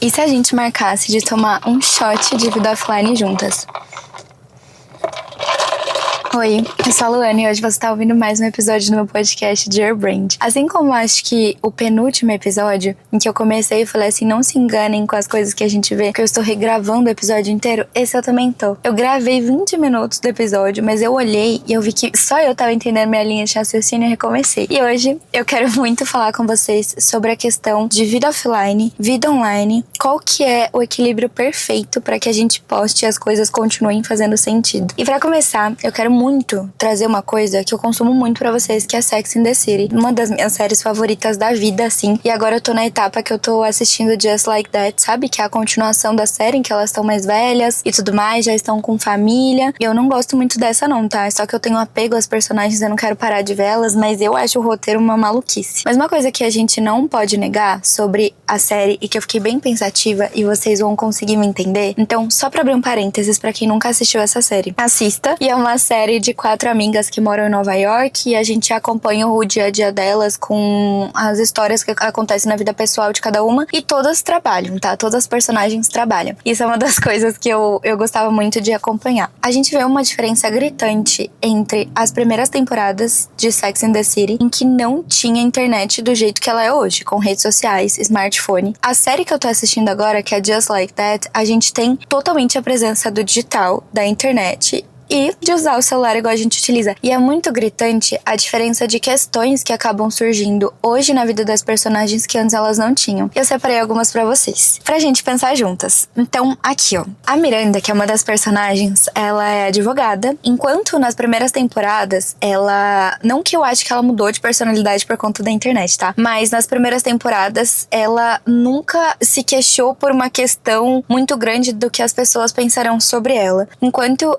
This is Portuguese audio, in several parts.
E se a gente marcasse de tomar um shot de vida offline juntas? Oi, eu sou a Luana e hoje você tá ouvindo mais um episódio do meu podcast Dear Brand. Assim como acho que o penúltimo episódio, em que eu comecei e falei assim, não se enganem com as coisas que a gente vê, que eu estou regravando o episódio inteiro, esse eu também tô. Eu gravei 20 minutos do episódio, mas eu olhei e eu vi que só eu tava entendendo minha linha de raciocínio e recomecei. E hoje eu quero muito falar com vocês sobre a questão de vida offline, vida online, qual que é o equilíbrio perfeito para que a gente poste e as coisas continuem fazendo sentido. E pra começar, eu quero muito trazer uma coisa que eu consumo muito pra vocês, que é Sex and the City. Uma das minhas séries favoritas da vida, assim. E agora eu tô na etapa que eu tô assistindo Just Like That, sabe? Que é a continuação da série, em que elas estão mais velhas e tudo mais, já estão com família. E eu não gosto muito dessa não, tá? Só que eu tenho apego às personagens, eu não quero parar de vê-las, mas eu acho o roteiro uma maluquice. Mas uma coisa que a gente não pode negar sobre a série, e que eu fiquei bem pensativa, e vocês vão conseguir me entender. Então, só pra abrir um parênteses pra quem nunca assistiu essa série, assista. E é uma série de 4 amigas que moram em Nova York e a gente acompanha o dia a dia delas com as histórias que acontecem na vida pessoal de cada uma, e todas trabalham, tá? Todas as personagens trabalham. Isso é uma das coisas que eu gostava muito de acompanhar. A gente vê uma diferença gritante entre as primeiras temporadas de Sex and the City, em que não tinha internet do jeito que ela é hoje, com redes sociais, smartphone. A série que eu tô assistindo agora, que é Just Like That, a gente tem totalmente a presença do digital, da internet e de usar o celular igual a gente utiliza. E é muito gritante a diferença de questões que acabam surgindo hoje na vida das personagens que antes elas não tinham. Eu separei algumas pra vocês, pra gente pensar juntas. Então, aqui ó, a Miranda, que é uma das personagens, ela é advogada, enquanto nas primeiras temporadas, ela... Não que eu acho que ela mudou de personalidade por conta da internet, tá? Mas nas primeiras temporadas, ela nunca se queixou por uma questão muito grande do que as pessoas pensarão sobre ela. Enquanto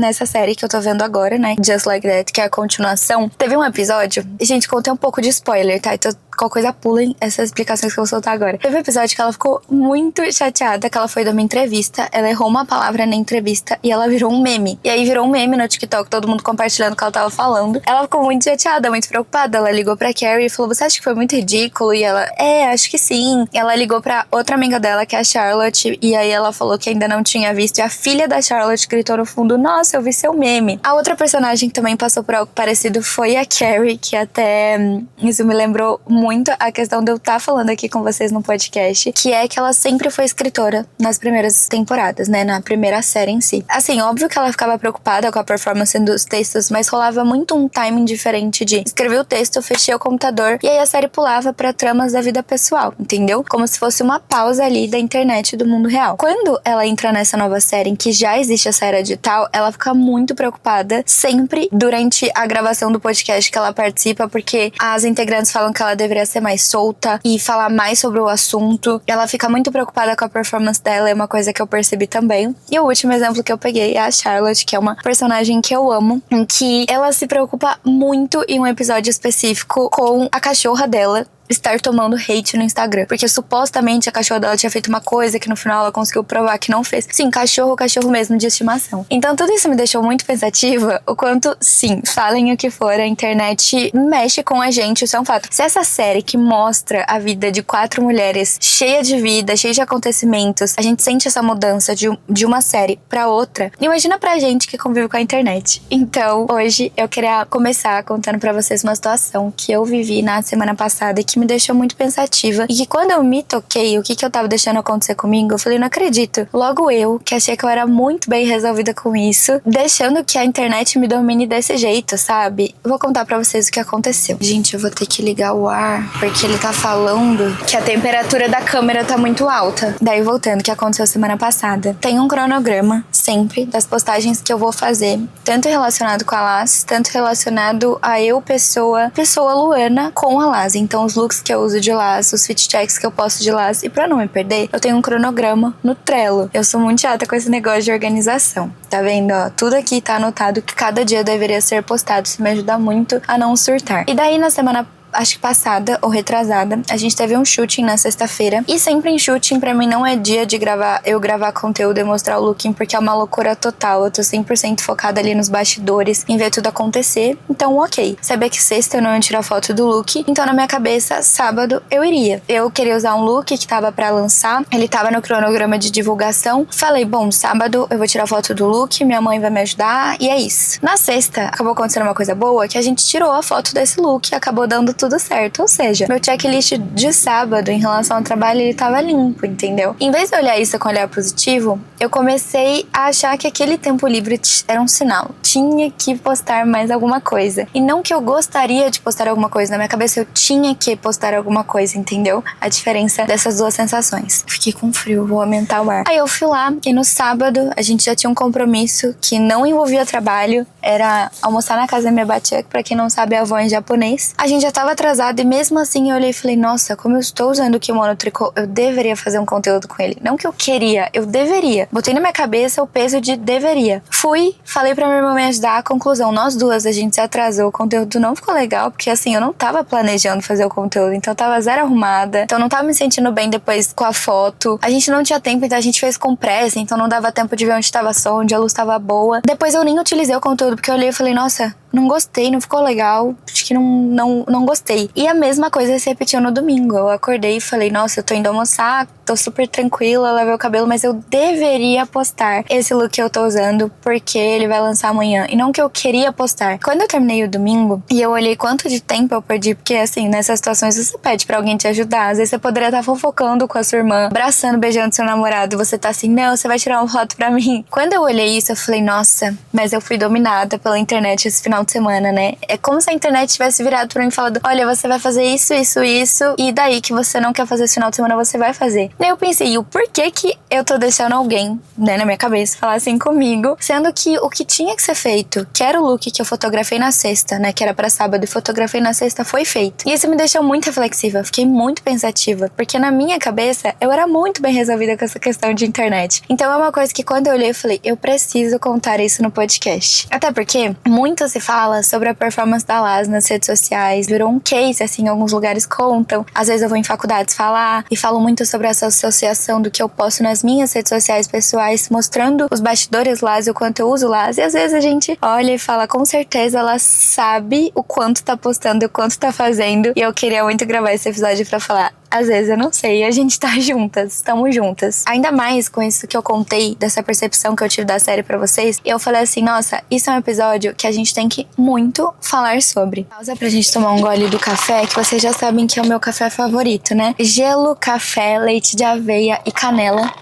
nessa série que eu tô vendo agora, né, Just Like That, que é a continuação, teve um episódio, e gente, contei um pouco de spoiler, tá? Então, qualquer coisa pulem essas explicações que eu vou soltar agora. Teve um episódio que ela ficou muito chateada, que ela foi dar uma entrevista, ela errou uma palavra na entrevista e ela virou um meme. E aí virou um meme no TikTok, todo mundo compartilhando o que ela tava falando. Ela ficou muito chateada, muito preocupada. Ela ligou pra Carrie e falou, você acha que foi muito ridículo? E ela, acho que sim. E ela ligou pra outra amiga dela, que é a Charlotte, e aí ela falou que ainda não tinha visto. E a filha da Charlotte gritou no fundo, nossa, eu vi seu meme. A outra personagem que também passou por algo parecido foi a Carrie, que até isso me lembrou muito a questão de eu estar falando aqui com vocês no podcast, que é que ela sempre foi escritora nas primeiras temporadas, né, na primeira série em si. Assim, óbvio que ela ficava preocupada com a performance dos textos, mas rolava muito um timing diferente de escrever o texto, fechei o computador, e aí a série pulava pra tramas da vida pessoal, entendeu? Como se fosse uma pausa ali da internet do mundo real. Quando ela entra nessa nova série, em que já existe essa era digital, ela fica muito preocupada sempre durante a gravação do podcast que ela participa, porque as integrantes falam que ela deveria ser mais solta e falar mais sobre o assunto. Ela fica muito preocupada com a performance dela, é uma coisa que eu percebi também. E o último exemplo que eu peguei é a Charlotte, que é uma personagem que eu amo, em que ela se preocupa muito em um episódio específico com a cachorra dela estar tomando hate no Instagram, porque supostamente a cachorra dela tinha feito uma coisa que no final ela conseguiu provar que não fez. Sim, cachorro mesmo de estimação. Então tudo isso me deixou muito pensativa, o quanto, sim, falem o que for, a internet mexe com a gente, isso é um fato. Se essa série que mostra a vida de 4 mulheres cheia de vida, cheia de acontecimentos, a gente sente essa mudança de uma série pra outra, imagina pra gente que convive com a internet. Então, hoje eu queria começar contando pra vocês uma situação que eu vivi na semana passada e que me deixou muito pensativa, e que quando eu me toquei o que eu tava deixando acontecer comigo, eu falei, não acredito. Logo eu, que achei que eu era muito bem resolvida com isso, deixando que a internet me domine desse jeito, sabe? Eu vou contar pra vocês o que aconteceu. Gente, eu vou ter que ligar o ar, porque ele tá falando que a temperatura da câmera tá muito alta. Daí, voltando, o que aconteceu semana passada. Tem um cronograma, sempre, das postagens que eu vou fazer, tanto relacionado com a Laz, tanto relacionado a eu, pessoa Luana, com a Laz. Então, os looks que eu uso de Laz, os fit checks que eu posto de Laz. E pra não me perder, eu tenho um cronograma no Trello. Eu sou muito chata com esse negócio de organização. Tá vendo, ó? Tudo aqui tá anotado que cada dia deveria ser postado. Isso me ajuda muito a não surtar. E daí, na semana acho que passada ou retrasada, a gente teve um shooting na sexta-feira. E sempre em shooting, pra mim, não é dia de eu gravar conteúdo e mostrar o looking, porque é uma loucura total. Eu tô 100% focada ali nos bastidores, em ver tudo acontecer. Então, ok. Sabia que sexta eu não ia tirar foto do look, então na minha cabeça, sábado eu iria. Eu queria usar um look que tava pra lançar, ele tava no cronograma de divulgação. Falei, bom, sábado eu vou tirar foto do look, minha mãe vai me ajudar, e é isso. Na sexta, acabou acontecendo uma coisa boa, que a gente tirou a foto desse look e acabou dando tudo certo. Ou seja, meu checklist de sábado em relação ao trabalho, ele tava limpo, entendeu? Em vez de olhar isso com olhar positivo, eu comecei a achar que aquele tempo livre era um sinal. Tinha que postar mais alguma coisa. E não que eu gostaria de postar alguma coisa, na minha cabeça eu tinha que postar alguma coisa, entendeu? A diferença dessas duas sensações. Fiquei com frio, vou aumentar o ar. Aí eu fui lá e no sábado a gente já tinha um compromisso que não envolvia trabalho, era almoçar na casa da minha batia, que pra quem não sabe é avó em japonês. A gente já tava atrasado e mesmo assim eu olhei e falei, nossa, como eu estou usando o kimono tricô, eu deveria fazer um conteúdo com ele. Não que eu queria, eu deveria. Botei na minha cabeça o peso de deveria. Fui, falei pra minha irmã me ajudar, a conclusão, nós duas, a gente se atrasou, o conteúdo não ficou legal, porque assim, eu não tava planejando fazer o conteúdo, então eu tava zero arrumada, então eu não tava me sentindo bem depois com a foto. A gente não tinha tempo, então a gente fez com pressa, então não dava tempo de ver onde tava som, onde a luz tava boa. Depois eu nem utilizei o conteúdo, porque eu olhei e falei, nossa, não gostei, não ficou legal, acho que não gostei. E a mesma coisa se repetiu no domingo. Eu acordei e falei, nossa, eu tô indo almoçar, tô super tranquila, lavei o cabelo, mas eu deveria postar esse look que eu tô usando, porque ele vai lançar amanhã. E não que eu queria postar. Quando eu terminei o domingo, e eu olhei quanto de tempo eu perdi, porque assim, nessas situações você pede pra alguém te ajudar. Às vezes você poderia estar fofocando com a sua irmã, abraçando, beijando seu namorado, e você tá assim, não, você vai tirar uma foto pra mim. Quando eu olhei isso, eu falei, nossa, mas eu fui dominada pela internet esse final de semana, né? É como se a internet tivesse virado pra mim e falado, olha, você vai fazer isso, isso, isso, e daí que você não quer fazer esse final de semana, você vai fazer. Daí eu pensei, o porquê que eu tô deixando alguém, né, na minha cabeça, falar assim comigo, sendo que o que tinha que ser feito, que era o look que eu fotografei na sexta, né, que era pra sábado e fotografei na sexta, foi feito. E isso me deixou muito reflexiva, fiquei muito pensativa, porque na minha cabeça, eu era muito bem resolvida com essa questão de internet. Então é uma coisa que quando eu olhei, eu falei, eu preciso contar isso no podcast. Até porque muito se fala sobre a performance da Laz nas redes sociais, virou um case, assim, alguns lugares contam. Às vezes eu vou em faculdades falar e falo muito sobre essa associação do que eu posto nas minhas redes sociais pessoais, mostrando os bastidores Laz e o quanto eu uso Laz. E às vezes a gente olha e fala, com certeza ela sabe o quanto tá postando e o quanto tá fazendo. E eu queria muito gravar esse episódio pra falar, às vezes eu não sei, a gente tá juntas, estamos juntas. Ainda mais com isso que eu contei, dessa percepção que eu tive da série pra vocês, eu falei assim, nossa, isso é um episódio que a gente tem que muito falar sobre. Pausa pra gente tomar um gole do café, que vocês já sabem que é o meu café favorito, né? Gelo, café, leite de aveia e canela.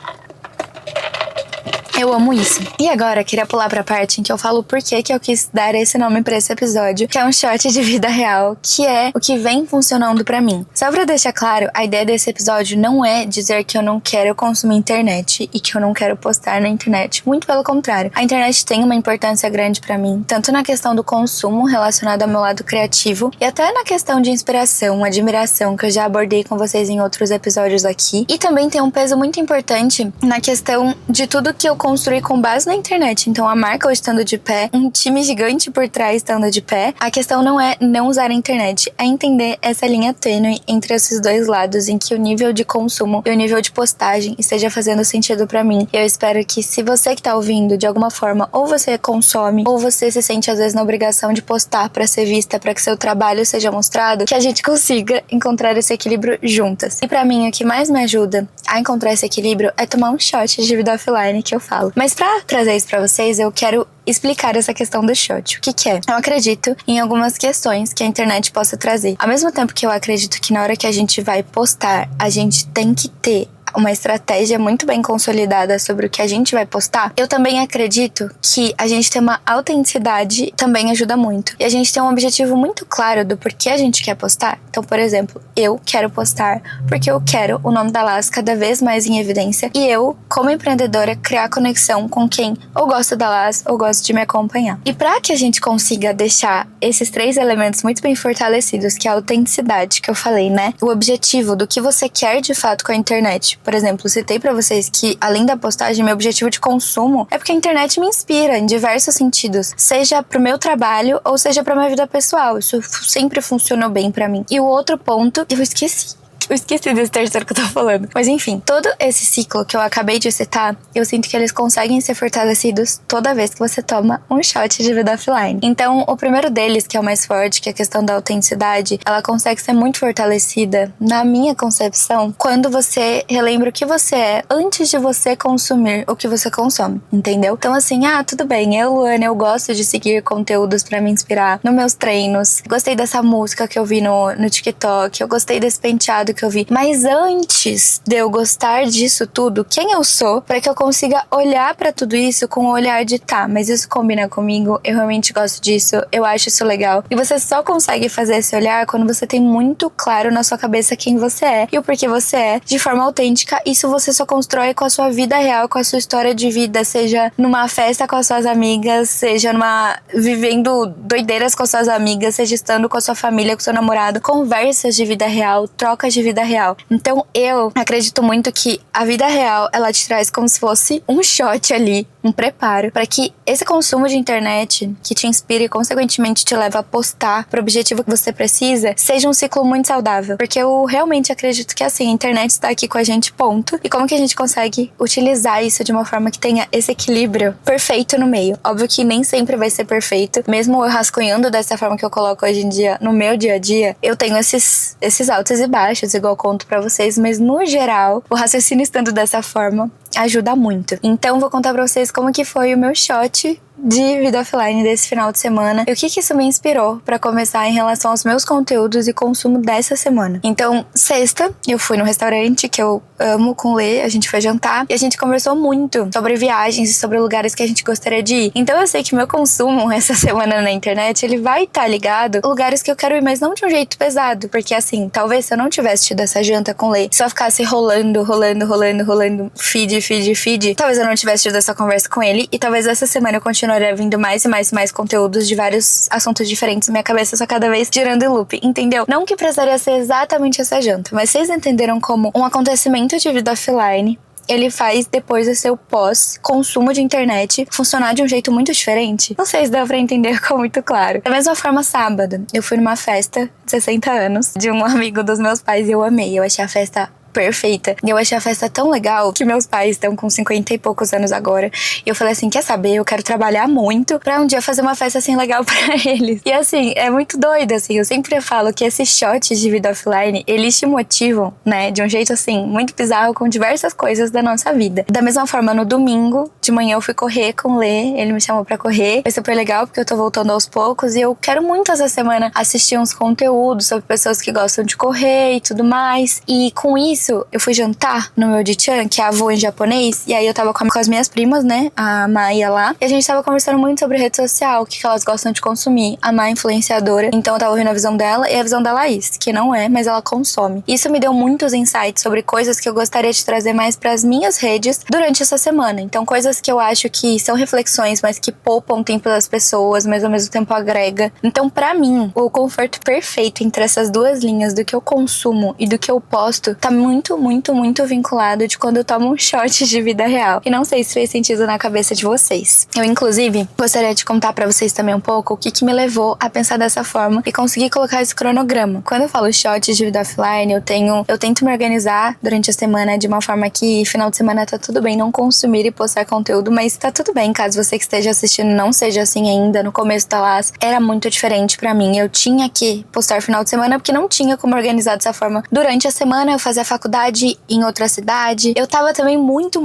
Eu amo isso. E agora, queria pular pra parte em que eu falo por que eu quis dar esse nome pra esse episódio, que é um shot de vida real, que é o que vem funcionando pra mim. Só pra deixar claro, a ideia desse episódio não é dizer que eu não quero consumir internet e que eu não quero postar na internet. Muito pelo contrário. A internet tem uma importância grande pra mim, tanto na questão do consumo relacionado ao meu lado criativo e até na questão de inspiração, admiração, que eu já abordei com vocês em outros episódios aqui. E também tem um peso muito importante na questão de tudo que eu construir com base na internet. Então a marca estando de pé, um time gigante por trás estando de pé. A questão não é não usar a internet, é entender essa linha tênue entre esses dois lados, em que o nível de consumo e o nível de postagem esteja fazendo sentido pra mim. Eu espero que se você que tá ouvindo, de alguma forma, ou você consome, ou você se sente às vezes na obrigação de postar pra ser vista, pra que seu trabalho seja mostrado, que a gente consiga encontrar esse equilíbrio juntas. E pra mim, o que mais me ajuda a encontrar esse equilíbrio é tomar um shot de vida offline, que eu falo. Mas pra trazer isso pra vocês, eu quero explicar essa questão do shot. O que é? Eu acredito em algumas questões que a internet possa trazer. Ao mesmo tempo que eu acredito que na hora que a gente vai postar, a gente tem que ter uma estratégia muito bem consolidada sobre o que a gente vai postar, eu também acredito que a gente ter uma autenticidade também ajuda muito. E a gente ter um objetivo muito claro do porquê a gente quer postar. Então, por exemplo, eu quero postar porque eu quero o nome da Laz cada vez mais em evidência e eu, como empreendedora, criar conexão com quem ou gosta da Laz ou gosta de me acompanhar. E para que a gente consiga deixar esses três elementos muito bem fortalecidos, que é a autenticidade que eu falei, né? O objetivo do que você quer de fato com a internet. por exemplo, citei pra vocês que, além da postagem, meu objetivo de consumo é porque a internet me inspira em diversos sentidos, seja pro meu trabalho ou seja pra minha vida pessoal. Isso sempre funcionou bem pra mim. E o outro ponto, eu esqueci desse terceiro que eu tô falando. Mas enfim, todo esse ciclo que eu acabei de citar, eu sinto que eles conseguem ser fortalecidos toda vez que você toma um shot de vida offline. Então, o primeiro deles, que é o mais forte, que é a questão da autenticidade, ela consegue ser muito fortalecida, na minha concepção, quando você relembra o que você é antes de você consumir o que você consome, entendeu? Então assim, tudo bem, Luana, eu gosto de seguir conteúdos pra me inspirar nos meus treinos, gostei dessa música que eu vi no TikTok, eu gostei desse penteado que eu vi. Mas antes de eu gostar disso tudo, quem eu sou para que eu consiga olhar para tudo isso com o olhar de mas isso combina comigo, eu realmente gosto disso, eu acho isso legal. E você só consegue fazer esse olhar quando você tem muito claro na sua cabeça quem você é e o porquê você é, de forma autêntica. Isso você só constrói com a sua vida real, com a sua história de vida, seja numa festa com as suas amigas, seja vivendo doideiras com as suas amigas, seja estando com a sua família, com o seu namorado, conversas de vida real, trocas de vida real. Então eu acredito muito que a vida real, ela te traz como se fosse um shot ali, um preparo, para que esse consumo de internet que te inspire e consequentemente te leva a postar pro objetivo que você precisa, seja um ciclo muito saudável. Porque eu realmente acredito que assim, a internet está aqui com a gente, ponto. E como que a gente consegue utilizar isso de uma forma que tenha esse equilíbrio perfeito no meio? Óbvio que nem sempre vai ser perfeito, mesmo eu rascunhando dessa forma que eu coloco hoje em dia no meu dia a dia, eu tenho esses altos e baixos, igual eu conto pra vocês, mas no geral, o raciocínio estando dessa forma ajuda muito. Então vou contar pra vocês como que foi o meu shot de vida offline desse final de semana e o que isso me inspirou pra começar em relação aos meus conteúdos e consumo dessa semana. Então, sexta, eu fui no restaurante que eu amo com o Lê, a gente foi jantar e a gente conversou muito sobre viagens e sobre lugares que a gente gostaria de ir. Então eu sei que meu consumo essa semana na internet, ele vai estar ligado a lugares que eu quero ir, mas não de um jeito pesado, porque assim, talvez se eu não tivesse tido essa janta com o Lê, só ficasse rolando, feed, talvez eu não tivesse tido essa conversa com ele e talvez essa semana eu continuaria vindo mais e mais conteúdos de vários assuntos diferentes, minha cabeça só cada vez girando em loop, entendeu? Não que precisaria ser exatamente essa janta, mas vocês entenderam como um acontecimento de vida offline ele faz depois do seu pós-consumo de internet funcionar de um jeito muito diferente. Não sei se dá pra entender, ficou muito claro. Da mesma forma, sábado, eu fui numa festa de 60 anos de um amigo dos meus pais e eu amei. Eu achei a festa perfeita. E eu achei a festa tão legal que meus pais estão com 50 e poucos anos agora. E eu falei assim, quer saber? Eu quero trabalhar muito pra um dia fazer uma festa assim legal pra eles. E assim, é muito doido, assim. Eu sempre falo que esses shots de vida offline, eles te motivam, né? De um jeito assim, muito bizarro com diversas coisas da nossa vida. Da mesma forma, no domingo, de manhã eu fui correr com o Lê. Ele me chamou pra correr. Foi super legal porque eu tô voltando aos poucos. E eu quero muito essa semana assistir uns conteúdos sobre pessoas que gostam de correr e tudo mais. E com isso, eu fui jantar no meu Dichan, que é avô em japonês, e aí eu tava com as minhas primas, né, a Maia lá, e a gente tava conversando muito sobre rede social, o que elas gostam de consumir. A Maia é influenciadora, então eu tava ouvindo a visão dela e a visão da Laís, que não é, mas ela consome. Isso me deu muitos insights sobre coisas que eu gostaria de trazer mais pras minhas redes durante essa semana. Então coisas que eu acho que são reflexões, mas que poupam tempo das pessoas, mas ao mesmo tempo agrega. Então pra mim, o conforto perfeito entre essas duas linhas do que eu consumo e do que eu posto, tá muito vinculado de quando eu tomo um shot de vida real. E não sei se fez sentido na cabeça de vocês. Eu, inclusive, gostaria de contar pra vocês também um pouco o que me levou a pensar dessa forma e conseguir colocar esse cronograma. Quando eu falo shot de vida offline, eu tento me organizar durante a semana de uma forma que final de semana tá tudo bem não consumir e postar conteúdo, mas tá tudo bem caso você que esteja assistindo não seja assim ainda. No começo da LAS era muito diferente pra mim. Eu tinha que postar final de semana porque não tinha como organizar dessa forma. Durante a semana eu fazia faculdade em outra cidade. Eu tava também muito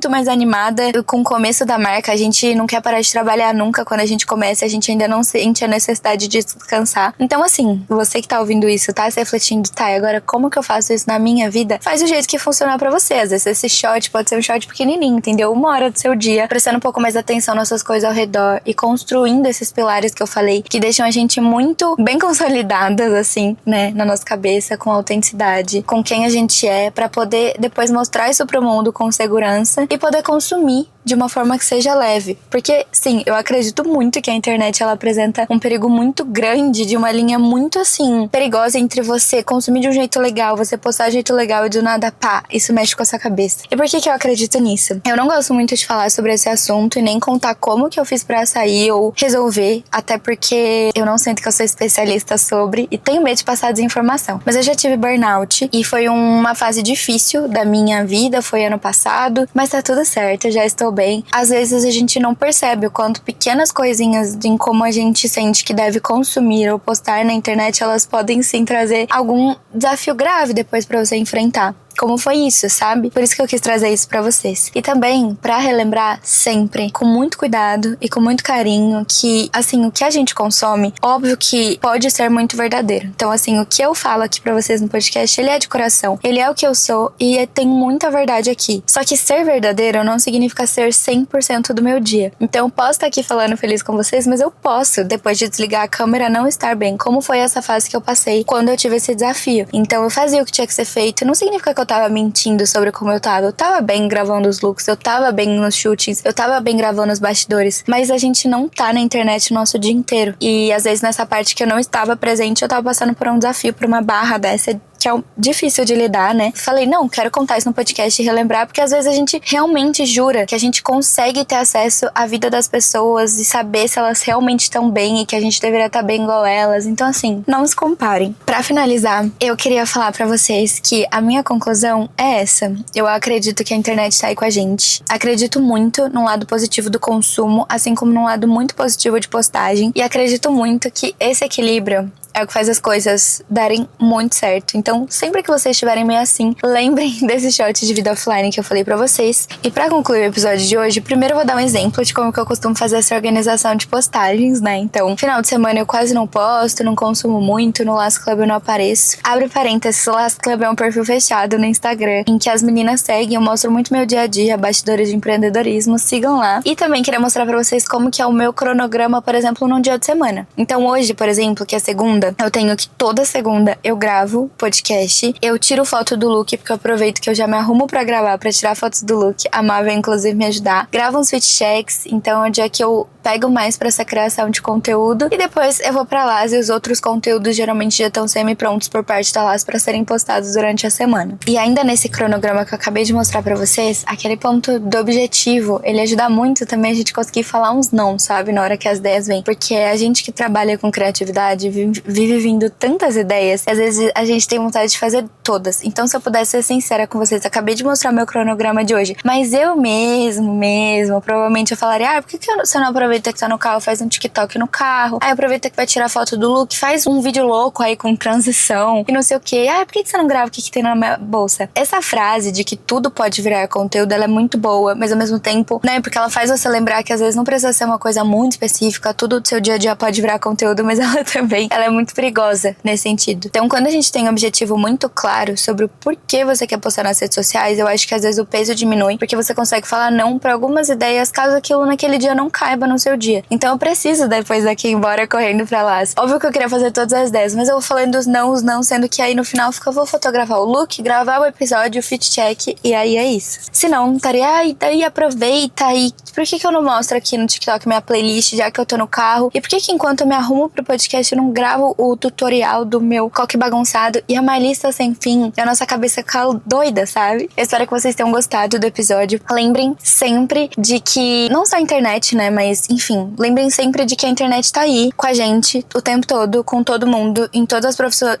mais animada com o começo da marca. A gente não quer parar de trabalhar nunca quando a gente começa. A gente ainda não sente a necessidade de descansar. Então assim, você que tá ouvindo isso, tá se refletindo, agora como que eu faço isso na minha vida? Faz do jeito que funcionar pra você. Às vezes esse shot pode ser um shot pequenininho, entendeu? 1 hora do seu dia, prestando um pouco mais atenção nas suas coisas ao redor e construindo esses pilares que eu falei, que deixam a gente muito bem consolidadas, assim, né, na nossa cabeça, com autenticidade, com quem a gente é, pra poder depois mostrar isso pro mundo com segurança e poder consumir de uma forma que seja leve. Porque, sim, eu acredito muito que a internet ela apresenta um perigo muito grande, de uma linha muito, assim, perigosa entre você consumir de um jeito legal, você postar de um jeito legal e do nada, pá, isso mexe com a sua cabeça. E por que eu acredito nisso? Eu não gosto muito de falar sobre esse assunto e nem contar como que eu fiz pra sair ou resolver, até porque eu não sinto que eu sou especialista sobre e tenho medo de passar desinformação. Mas eu já tive burnout e foi uma fase difícil da minha vida, foi ano passado, mas tá tudo certo, eu já estou bem. Às vezes a gente não percebe o quanto pequenas coisinhas em como a gente sente que deve consumir ou postar na internet, elas podem sim trazer algum desafio grave depois pra você enfrentar. Como foi isso, sabe? Por isso que eu quis trazer isso pra vocês. E também pra relembrar sempre, com muito cuidado e com muito carinho, que, assim, o que a gente consome, óbvio que pode ser muito verdadeiro. Então, assim, o que eu falo aqui pra vocês no podcast, ele é de coração. Ele é o que eu sou e tem muita verdade aqui. Só que ser verdadeiro não significa ser 100% do meu dia. Então, eu posso estar aqui falando feliz com vocês, mas eu posso, depois de desligar a câmera, não estar bem. Como foi essa fase que eu passei quando eu tive esse desafio. Então, eu fazia o que tinha que ser feito. Não significa que eu tava mentindo sobre como eu tava. Eu tava bem gravando os looks, eu tava bem nos shootings, eu tava bem gravando os bastidores. Mas a gente não tá na internet o nosso dia inteiro. E às vezes nessa parte que eu não estava presente, eu tava passando por um desafio, por uma barra dessa que é difícil de lidar, né? Falei, não, quero contar isso no podcast e relembrar, porque às vezes a gente realmente jura que a gente consegue ter acesso à vida das pessoas e saber se elas realmente estão bem e que a gente deveria estar bem igual elas. Então, assim, não se comparem. Pra finalizar, eu queria falar pra vocês que a minha conclusão é essa. Eu acredito que a internet tá aí com a gente. Acredito muito no lado positivo do consumo, assim como no lado muito positivo de postagem. E acredito muito que esse equilíbrio é o que faz as coisas darem muito certo. Então, sempre que vocês estiverem meio assim, lembrem desse shot de vida offline que eu falei pra vocês. E pra concluir o episódio de hoje, primeiro eu vou dar um exemplo de como que eu costumo fazer essa organização de postagens, né? Então, final de semana eu quase não posto, não consumo muito, no Last Club eu não apareço. Abre parênteses, o Last Club é um perfil fechado no Instagram, em que as meninas seguem, eu mostro muito meu dia a dia, bastidores de empreendedorismo, sigam lá. E também queria mostrar pra vocês como que é o meu cronograma, por exemplo, num dia de semana. Então hoje, por exemplo, que é segunda, eu tenho que toda segunda eu gravo podcast. Eu tiro foto do look, porque eu aproveito que eu já me arrumo pra gravar, pra tirar fotos do look. A Má vai inclusive me ajudar. Gravo uns fit checks, então é o dia que eu pego mais pra essa criação de conteúdo. E depois eu vou pra Las e os outros conteúdos geralmente já estão semi-prontos por parte da Las pra serem postados durante a semana. E ainda nesse cronograma que eu acabei de mostrar pra vocês, aquele ponto do objetivo, ele ajuda muito também a gente conseguir falar uns não, sabe? Na hora que as ideias vêm. Porque a gente que trabalha com criatividade vive vindo tantas ideias, e às vezes a gente tem vontade de fazer todas. Então, se eu pudesse ser sincera com vocês, acabei de mostrar meu cronograma de hoje, mas eu mesmo, provavelmente eu falaria, por que você não aproveita que tá no carro, faz um TikTok no carro, aí aproveita que vai tirar foto do look, faz um vídeo louco aí com transição, e não sei o que, por que você não grava o que tem na minha bolsa? Essa frase de que tudo pode virar conteúdo, ela é muito boa, mas ao mesmo tempo, né, porque ela faz você lembrar que às vezes não precisa ser uma coisa muito específica, tudo do seu dia a dia pode virar conteúdo, mas ela é muito perigosa nesse sentido. Então, quando a gente tem um objetivo muito claro sobre o porquê você quer postar nas redes sociais, eu acho que às vezes o peso diminui, porque você consegue falar não pra algumas ideias, caso aquilo naquele dia não caiba no seu dia. Então, eu preciso depois daqui ir embora correndo pra lá. Óbvio que eu queria fazer todas as 10, mas eu vou falando os não, sendo que aí no final eu vou fotografar o look, gravar o episódio, o fit check, e aí é isso. Se não, estaria, daí aproveita, e por que eu não mostro aqui no TikTok minha playlist, já que eu tô no carro? E por que enquanto eu me arrumo pro podcast, eu não gravo o tutorial do meu coque bagunçado e uma lista sem fim, e a nossa cabeça fica doida, sabe? Eu espero que vocês tenham gostado do episódio. Lembrem sempre de que, não só a internet, né, mas enfim, lembrem sempre de que a internet tá aí com a gente o tempo todo, com todo mundo, em todas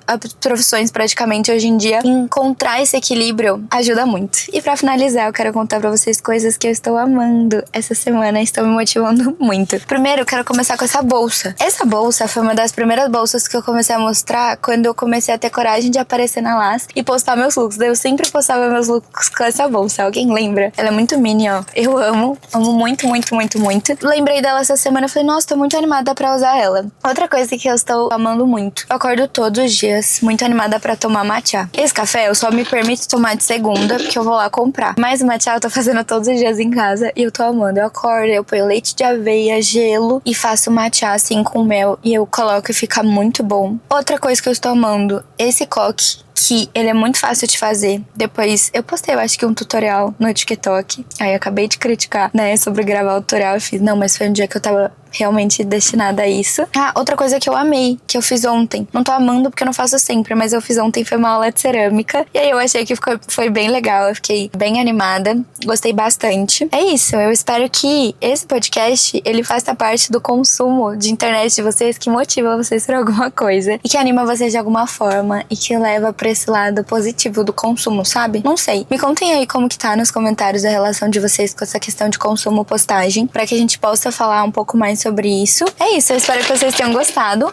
as profissões praticamente hoje em dia. Encontrar esse equilíbrio ajuda muito. E pra finalizar, eu quero contar pra vocês coisas que eu estou amando essa semana, estão me motivando muito. Primeiro, eu quero começar com essa bolsa. Essa bolsa foi uma das primeiras bolsas que eu comecei a mostrar quando eu comecei a ter coragem de aparecer na Las e postar meus looks. Daí eu sempre postava meus looks com essa bolsa. Alguém lembra? Ela é muito mini, ó. Eu amo muito, muito, muito, muito. Lembrei dela essa semana e falei, nossa, tô muito animada pra usar ela. Outra coisa que eu estou amando muito. Eu acordo todos os dias muito animada pra tomar matcha. Esse café eu só me permito tomar de segunda, porque eu vou lá comprar. Mas o matcha eu tô fazendo todos os dias em casa e eu tô amando. Eu acordo, eu ponho leite de aveia, gelo e faço matcha assim com mel e eu coloco e fica muito bom. Outra coisa que eu estou amando, esse coque que ele é muito fácil de fazer. Depois eu postei, eu acho que um tutorial no TikTok. Aí eu acabei de criticar, né, sobre gravar o tutorial. Eu fiz, não, mas foi um dia que eu tava realmente destinada a isso. Ah, outra coisa que eu amei, que eu fiz ontem. Não tô amando porque eu não faço sempre, mas eu fiz ontem, foi uma aula de cerâmica. E aí eu achei que foi bem legal, eu fiquei bem animada. Gostei bastante. É isso, eu espero que esse podcast, ele faça parte do consumo de internet de vocês, que motiva vocês por alguma coisa. E que anima vocês de alguma forma. E que leva pra esse lado positivo do consumo, sabe? Não sei. Me contem aí como que tá nos comentários a relação de vocês com essa questão de consumo postagem, pra que a gente possa falar um pouco mais sobre isso. É isso, eu espero que vocês tenham gostado.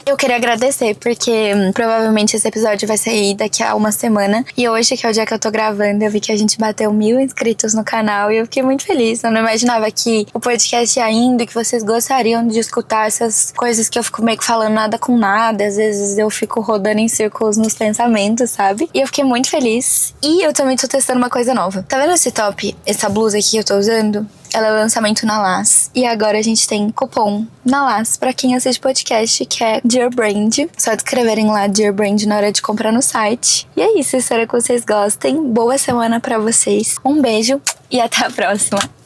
Eu queria agradecer, porque provavelmente esse episódio vai sair daqui a uma semana. E hoje, que é o dia que eu tô gravando, eu vi que a gente bateu 1000 inscritos no canal. E eu fiquei muito feliz. Eu não imaginava que o podcast ia indo e que vocês gostariam de escutar essas coisas que eu fico meio que falando nada com nada. Às vezes eu fico rodando em círculos nos pensamentos, sabe? E eu fiquei muito feliz. E eu também tô testando uma coisa nova. Tá vendo esse top? Essa blusa aqui que eu tô usando? Ela é lançamento na LAS. E agora a gente tem cupom na LAS pra quem assiste podcast, que é Dear Brand. Só escreverem lá Dear Brand na hora de comprar no site. E é isso, espero que vocês gostem. Boa semana pra vocês. Um beijo e até a próxima.